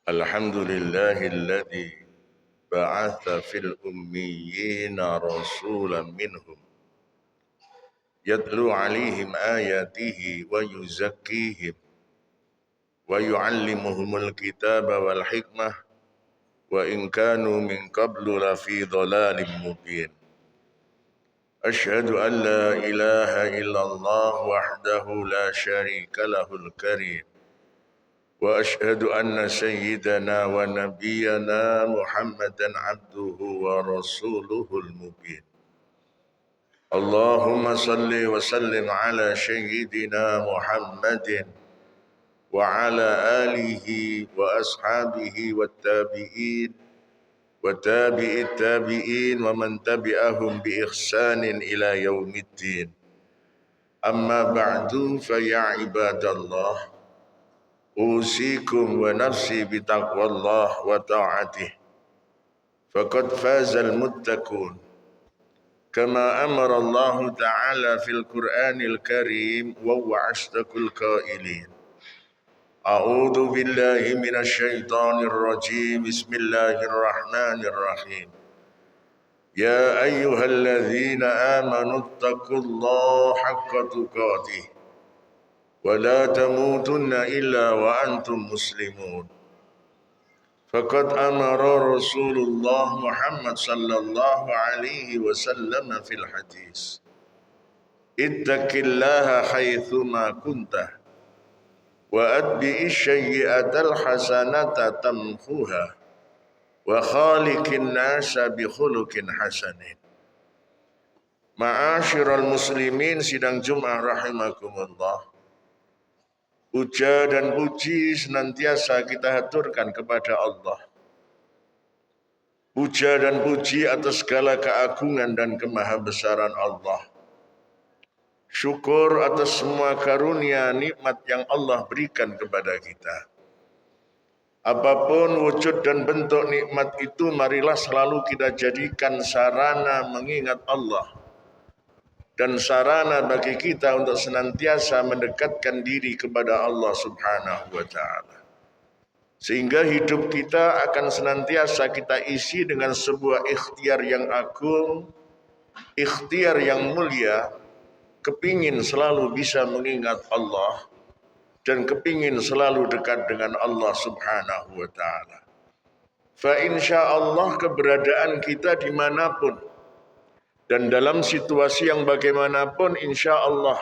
الحمد لله الذي بعث في الأميين رسولا منهم يتلو عليهم آياته ويزكيهم ويعلمهم الكتاب والحكمة وإن كانوا من قبل لفي ضلال مبين. أشهد أن لا إله إلا الله وحده لا شريك له الكريم وأشهد أن سيدنا ونبينا محمدا عبده ورسوله المبين. اللهم صل وسلم على سيدنا محمد وعلى آله وأصحابه والتابعين وتابع التابعين ومن تبعهم بإحسان إلى يوم الدين. أما بعد فيا عباد الله أوصيكم ونفسي بتقوى الله وطاعته فقد فاز المتقون كما أمر الله تعالى في القرآن الكريم وهو أصدق القائلين. أعوذ بالله من الشيطان الرجيم بسم الله الرحمن الرحيم. يا أيها الذين آمنوا اتقوا الله حق تقاته ولا تموتن إلا وأنتم مسلمون. فقد أمر رسول الله محمد صلى الله عليه وسلم في الحديث اتق الله حيثما كنت وأتبع السيئة الحسنة تمحوها وخالق الناس بخلق حسن. Ma'asyiral muslimin sidang Jumat rahimakumullah. Puja dan puji senantiasa kita haturkan kepada Allah. Puja dan puji atas segala keagungan dan kemahabesaran Allah. Syukur atas semua karunia nikmat yang Allah berikan kepada kita. Apapun wujud dan bentuk nikmat itu, marilah selalu kita jadikan sarana mengingat Allah dan sarana bagi kita untuk senantiasa mendekatkan diri kepada Allah Subhanahu wa Ta'ala. Sehingga hidup kita akan senantiasa kita isi dengan sebuah ikhtiar yang agung, ikhtiar yang mulia, kepingin selalu bisa mengingat Allah dan kepingin selalu dekat dengan Allah Subhanahu wa Ta'ala. Fa insyaallah keberadaan kita dimanapun dan dalam situasi yang bagaimanapun, insya Allah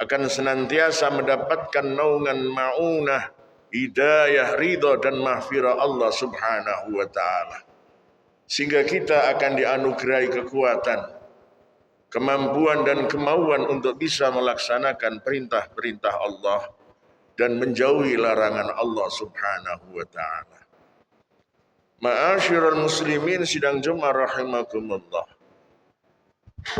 akan senantiasa mendapatkan naungan ma'unah, hidayah, ridha dan mahfirah Allah Subhanahu wa Ta'ala. Sehingga kita akan dianugerahi kekuatan, kemampuan dan kemauan untuk bisa melaksanakan perintah-perintah Allah dan menjauhi larangan Allah Subhanahu wa Ta'ala. Ma'asyiral muslimin sidang Jumat rahimakumullah.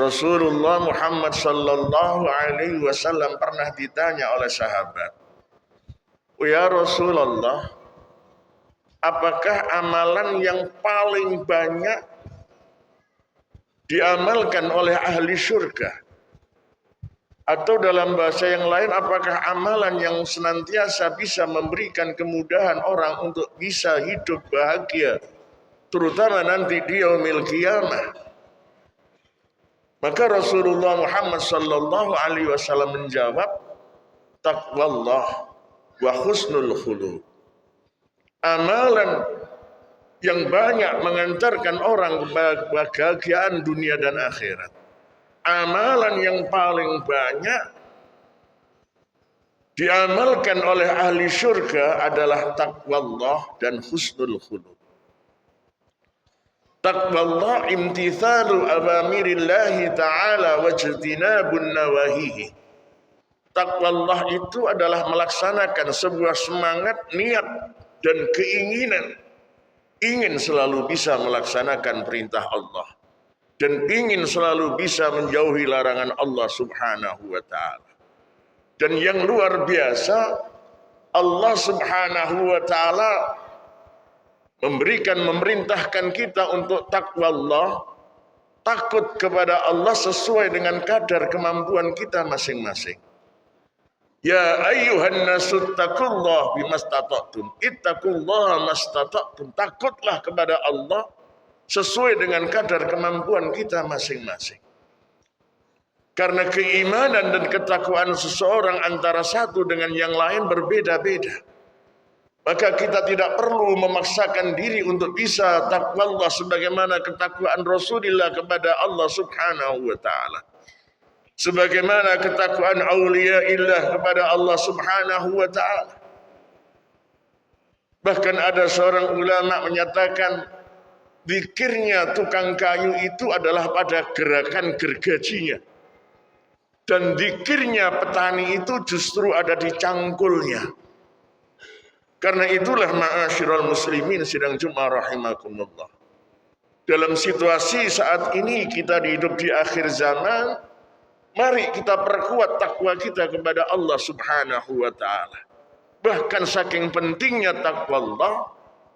Rasulullah Muhammad sallallahu alaihi wasallam pernah ditanya oleh sahabat, "Ya Rasulullah, apakah amalan yang paling banyak diamalkan oleh ahli surga? Atau dalam bahasa yang lain, apakah amalan yang senantiasa bisa memberikan kemudahan orang untuk bisa hidup bahagia, terutama nanti di yaumil qiyamah?" Maka Rasulullah Muhammad sallallahu alaihi wasallam menjawab, taqwallah wa husnul khuluq. Amalan yang banyak mengantarkan orang kebahagiaan dunia dan akhirat. Amalan yang paling banyak diamalkan oleh ahli surga adalah taqwallah dan husnul khuluq. Taqwallah imtithalu awamirillahi ta'ala wajtinabun nawahihi. Taqwallah itu adalah melaksanakan sebuah semangat, niat dan keinginan, ingin selalu bisa melaksanakan perintah Allah dan ingin selalu bisa menjauhi larangan Allah Subhanahu wa Ta'ala. Dan yang luar biasa, Allah Subhanahu wa Ta'ala memerintahkan kita untuk takwa Allah, takut kepada Allah sesuai dengan kadar kemampuan kita masing-masing. Ya ayyuhan nasu taqullaha bimastata'tum. Ittaqullaha mastata'tum. Takutlah kepada Allah sesuai dengan kadar kemampuan kita masing-masing. Karena keimanan dan ketakwaan seseorang antara satu dengan yang lain berbeda-beda. Maka kita tidak perlu memaksakan diri untuk bisa takwa Allah sebagaimana ketakwaan Rasulullah kepada Allah Subhanahu wa taala. Sebagaimana ketakwaan auliyaillah kepada Allah Subhanahu wa taala. Bahkan ada seorang ulama menyatakan zikirnya tukang kayu itu adalah pada gerakan gergajinya. Dan zikirnya petani itu justru ada di cangkulnya. Karena itulah ma'asyiral muslimin sidang Jumat rahimakumullah. Dalam situasi saat ini kita hidup di akhir zaman, mari kita perkuat takwa kita kepada Allah Subhanahu wa taala. Bahkan saking pentingnya takwa Allah,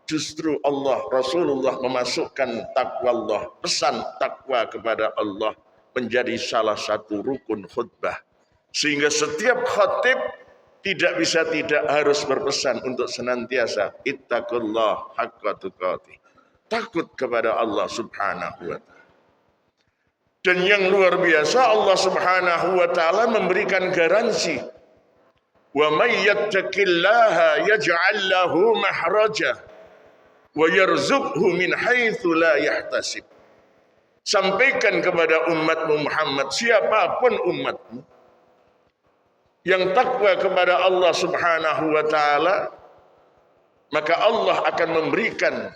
justru Allah Rasulullah memasukkan takwa Allah, pesan takwa kepada Allah menjadi salah satu rukun khutbah. Sehingga setiap khatib tidak bisa tidak harus berpesan untuk senantiasa ittaqullah haqqa tuqatih. Takut kepada Allah Subhanahu wa taala. Dan yang luar biasa Allah Subhanahu wa taala memberikan garansi. Wa may yattaqillaha yaj'al lahu mahraja wa yarzuqhu min haitsu la yahtasib. Sampaikan kepada umatmu Muhammad, siapapun umatmu yang takwa kepada Allah Subhanahu wa taala, maka Allah akan memberikan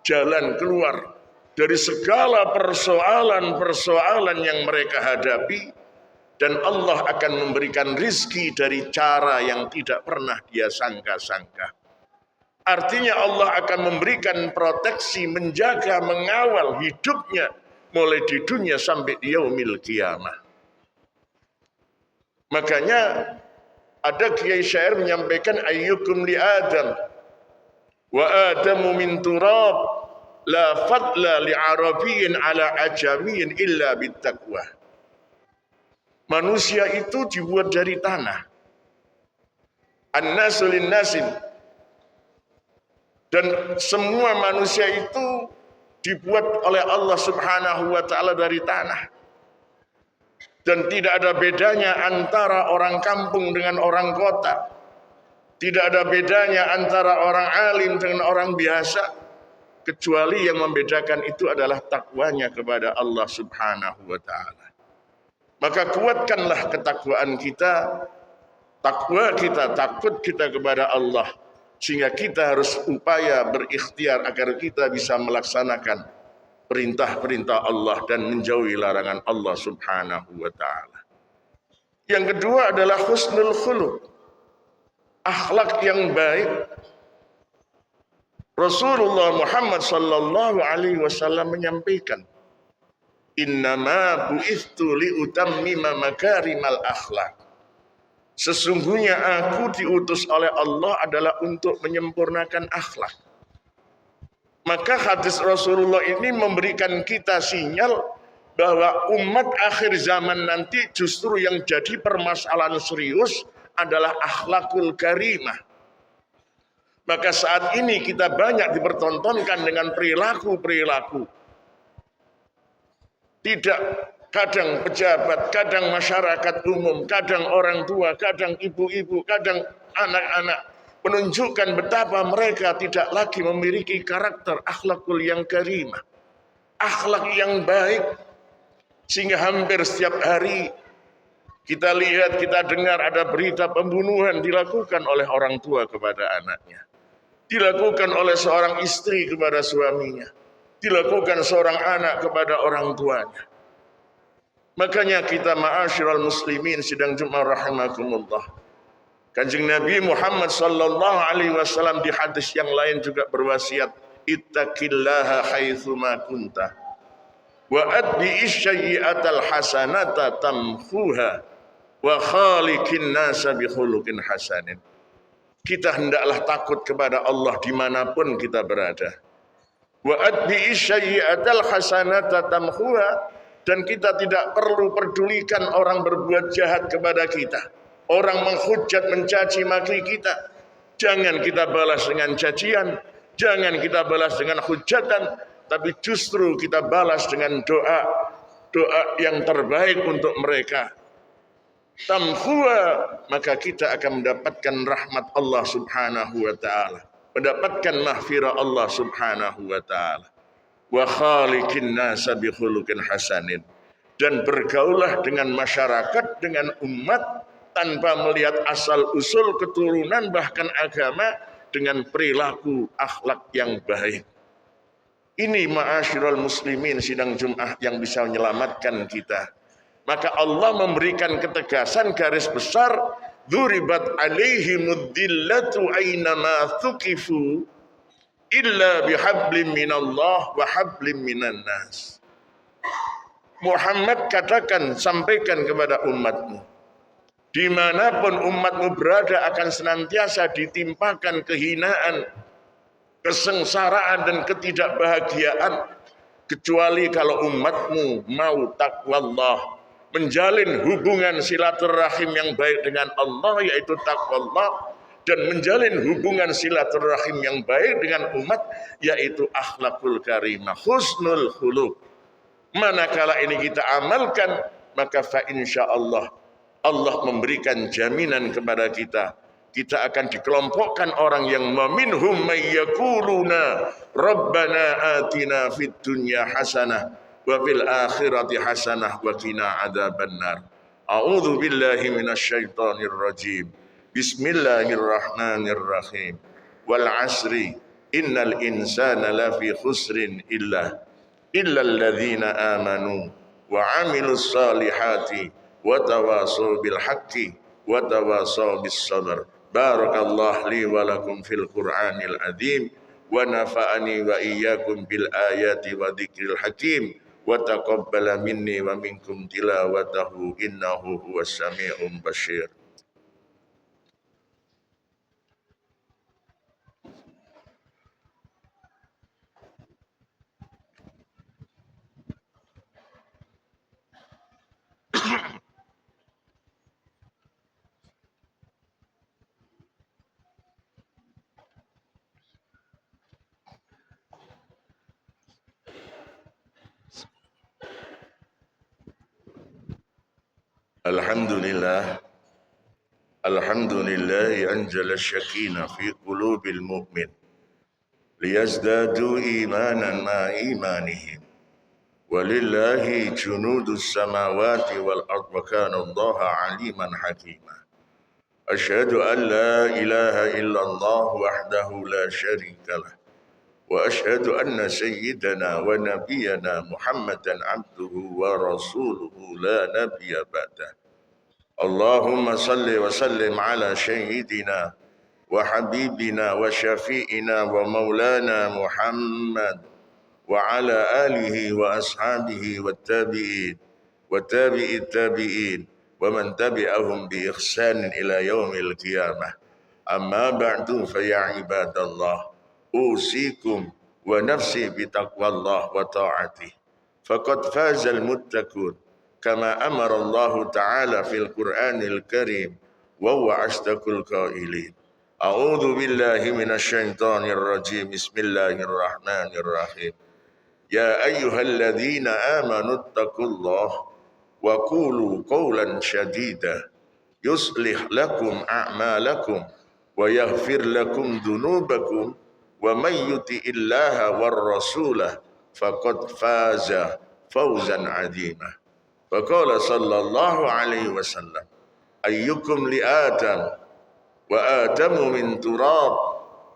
jalan keluar dari segala persoalan-persoalan yang mereka hadapi, dan Allah akan memberikan rizki dari cara yang tidak pernah dia sangka-sangka. Artinya Allah akan memberikan proteksi, menjaga, mengawal hidupnya mulai di dunia sampai di yaumil qiyamah. Makanya ada kiai syair menyampaikan ayyukum li Adam wa Adamu min turab la fadla li arabiyyin ala ajamiyyin illa bittaqwa. Manusia itu dibuat dari tanah. An-nasu lin-nasin. Dan semua manusia itu dibuat oleh Allah Subhanahu wa taala dari tanah. Dan tidak ada bedanya antara orang kampung dengan orang kota. Tidak ada bedanya antara orang alim dengan orang biasa. Kecuali yang membedakan itu adalah takwanya kepada Allah Subhanahu wa ta'ala. Maka kuatkanlah ketakwaan kita, takwa kita, takut kita kepada Allah. Sehingga kita harus upaya berikhtiar agar kita bisa melaksanakan perintah-perintah Allah dan menjauhi larangan Allah Subhanahu wa ta'ala. Yang kedua adalah husnul khuluq, akhlak yang baik. Rasulullah Muhammad sallallahu alaihi wasallam menyampaikan, innama bu'ithu liutammima makarimal akhlak. Sesungguhnya aku diutus oleh Allah adalah untuk menyempurnakan akhlak. Maka hadis Rasulullah ini memberikan kita sinyal bahwa umat akhir zaman nanti justru yang jadi permasalahan serius adalah akhlakul karimah. Maka saat ini kita banyak dipertontonkan dengan perilaku-perilaku. Tidak, kadang pejabat, kadang masyarakat umum, kadang orang tua, kadang ibu-ibu, kadang anak-anak, menunjukkan betapa mereka tidak lagi memiliki karakter akhlakul yang karimah, akhlak yang baik. Sehingga hampir setiap hari kita lihat, kita dengar ada berita pembunuhan dilakukan oleh orang tua kepada anaknya, dilakukan oleh seorang istri kepada suaminya, dilakukan seorang anak kepada orang tuanya. Makanya kita ma'asyiral muslimin sidang Jumat rahimakumullah, Kanjeng Nabi Muhammad sallallahu alaihi wasallam di hadis yang lain juga berwasiat, ittaqillaha haitsu ma kunta wa atbi'is sayyi'atal hasanata tamhuha wa khaliqin nasa bi khuluqin hasanin. Kita hendaklah takut kepada Allah dimanapun kita berada. Wa atbi'is sayyi'atal hasanata tamhuha, dan kita tidak perlu pedulikan orang berbuat jahat kepada kita. Orang menghujat, mencaci maki kita, jangan kita balas dengan cacian, jangan kita balas dengan hujatan, tapi justru kita balas dengan doa, doa yang terbaik untuk mereka. Tamhuwa, maka kita akan mendapatkan rahmat Allah subhanahu wa ta'ala, mendapatkan mahfirah Allah subhanahu wa ta'ala. Wa khaliqin nasa bi khuluqin hasanin, dan bergaulah dengan masyarakat, dengan umat, tanpa melihat asal usul keturunan bahkan agama, dengan perilaku akhlak yang baik. Ini ma'asyiral muslimin sidang Jumat yang bisa menyelamatkan kita. Maka Allah memberikan ketegasan garis besar, dzuribat alaihimud dillatu aynama thuqifu illa bihablim minallah wa hablim minan nas. Muhammad katakan, sampaikan kepada umatmu, dimanapun umatmu berada akan senantiasa ditimpakan kehinaan, kesengsaraan dan ketidakbahagiaan, kecuali kalau umatmu mau taqwallah, menjalin hubungan silaturahim yang baik dengan Allah, yaitu taqwallah, dan menjalin hubungan silaturahim yang baik dengan umat, yaitu akhlakul karimah, husnul khuluq. Manakala ini kita amalkan, maka fa insyaallah Allah memberikan jaminan kepada kita, kita akan dikelompokkan orang yang minhum may yaquluna rabbana atina fid dunya hasanah wa fil akhirati hasanah wa qina adzabannar. A'udzu billahi minasyaitonir rajim. Bismillahirrahmanirrahim. Wal 'asri innal insana lafi khusrin illa alladzina amanu wa 'amilus salihati wa tawasaw bil haqqi wa tawasaw bis sabr. Barakallahu li wa lakum fil Qur'anil azim wa nafa'ani wa iyyakum bil ayati wa dzikril hakim wa taqabbala minni wa minkum tilawatahu innahu huwas sami'un basyir. Alhamdulillah, alhamdulillah anzala syakina fi qulubil mu'min liyazdadu imanan ma imanihim. Walillahi junudus samawati wal ard wa kana Allaha aliman hakima. Asyhadu an la ilaha illallah wahdahu la syarika lah. Wa asyhadu anna sayyidana wa nabiyyana Muhammadan abduhu wa rasuluhu la nabiyya ba'dah. Allahumma salli wa sallim ala sayyidina wa habibina wa syafi'ina wa maulana Muhammad wa ala alihi wa ashabihi wa tabi'in wa tabi'it tabi'in wa man tabi'ahum bi ihsanin ila yaumil qiyamah. Amma ba'du fa ya ibadallah, usikum wa nafsi bi taqwallah wa ta'atih. Faqad fazal muttaqun kama amara Allah Ta'ala fil Qur'anil Karim wa huwa asdaqul qailin. A'udzu billahi minasy syaithanir rajim. Bismillahirrahmanirrahim. Ya ayyuhalladzina amanu taqullaha wa qulu qawlan shadida yuslih lakum a'malakum wa yaghfir lakum dhunubakum wa may yuti'illaha war rasulah faqad faza fawzan 'azima. Faqala sallallahu alaihi wasallam, ayyukum li Adam wa Adamu min turab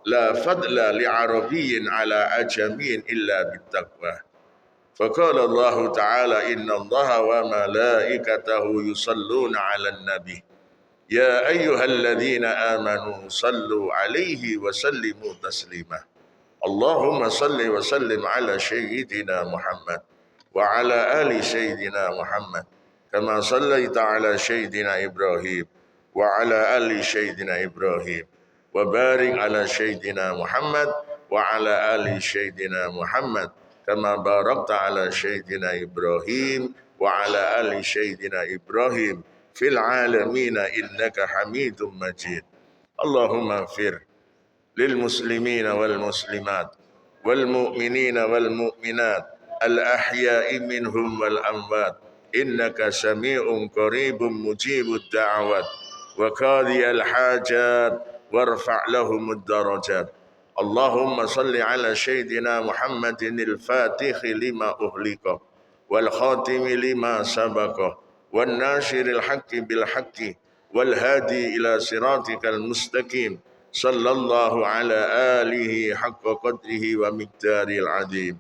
la fadla li arabiyyin ala ajamiyyin illa bittaqwa. Faqala Allah Ta'ala, inna Allah wa malaikatahu yusalluna 'alan nabi ya ayyuhalladzina amanu sallu 'alaihi wa sallimu taslima. Allahumma salli wa sallim ala sayyidina Muhammad wa ala ali sayyidina Muhammad kama sallaita ala sayyidina Ibrahim wa ala ali sayyidina Ibrahim wa barik ala sayyidina Muhammad wa ala ali sayyidina Muhammad kama barakta ala sayyidina Ibrahim wa ala ali sayyidina Ibrahim في العالمين إنك حميد مجيد. اللهم اغفر للمسلمين والمسلمات والمؤمنين والمؤمنات الأحياء منهم والأموات إنك سميع قريب مجيب الدعوات وقاضي الحاجات وارفع لهم الدرجات. اللهم صل على سيدنا محمد الفاتح لما أغلق والخاتم لما سبق والناشر الحق بالحق والهادي إلى صراطك المستقيم صلى الله على آله حق قدره ومقداره العظيم.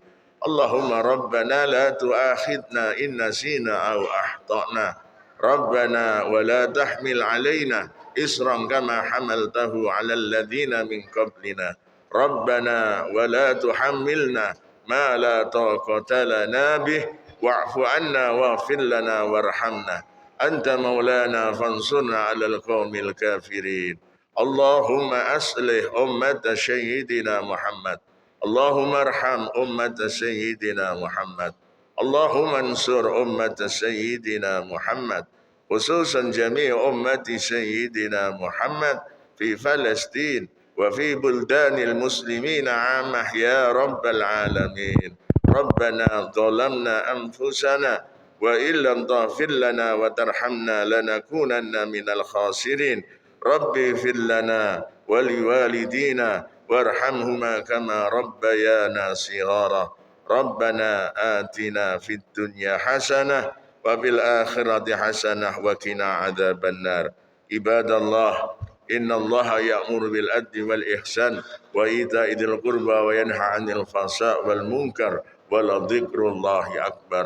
اللهم ربنا لا تؤاخذنا إن نسينا أو أخطأنا ربنا ولا تحمل علينا إصرا كما حملته على الذين من قبلنا ربنا ولا تحملنا ما لا طاقة لنا به واعف عنا واغفر لنا وارحمنا أنت مولانا فانصرنا على القوم الكافرين. اللهم أصلح أمة سيدنا محمد. اللهم ارحم أمة سيدنا محمد. اللهم انصر أمة سيدنا محمد خصوصا جميع أمة سيدنا محمد في فلسطين وفي بلدان المسلمين عامة يا رب العالمين. ربنا ظلمنا أنفسنا وإن لم تغفر لنا وترحمنا لنكونن من الخاسرين. رب اغفر لنا ولوالدينا وارحمهما كما ربيانا صغارا. ربنا آتنا في الدنيا حسنة وفي الآخرة حسنة وقنا عذاب النار. عباد الله إن الله يأمر بالعدل والإحسان وإيتاء ذي القربى وينهى عن الفحشاء والمنكر ولذكر الله أكبر.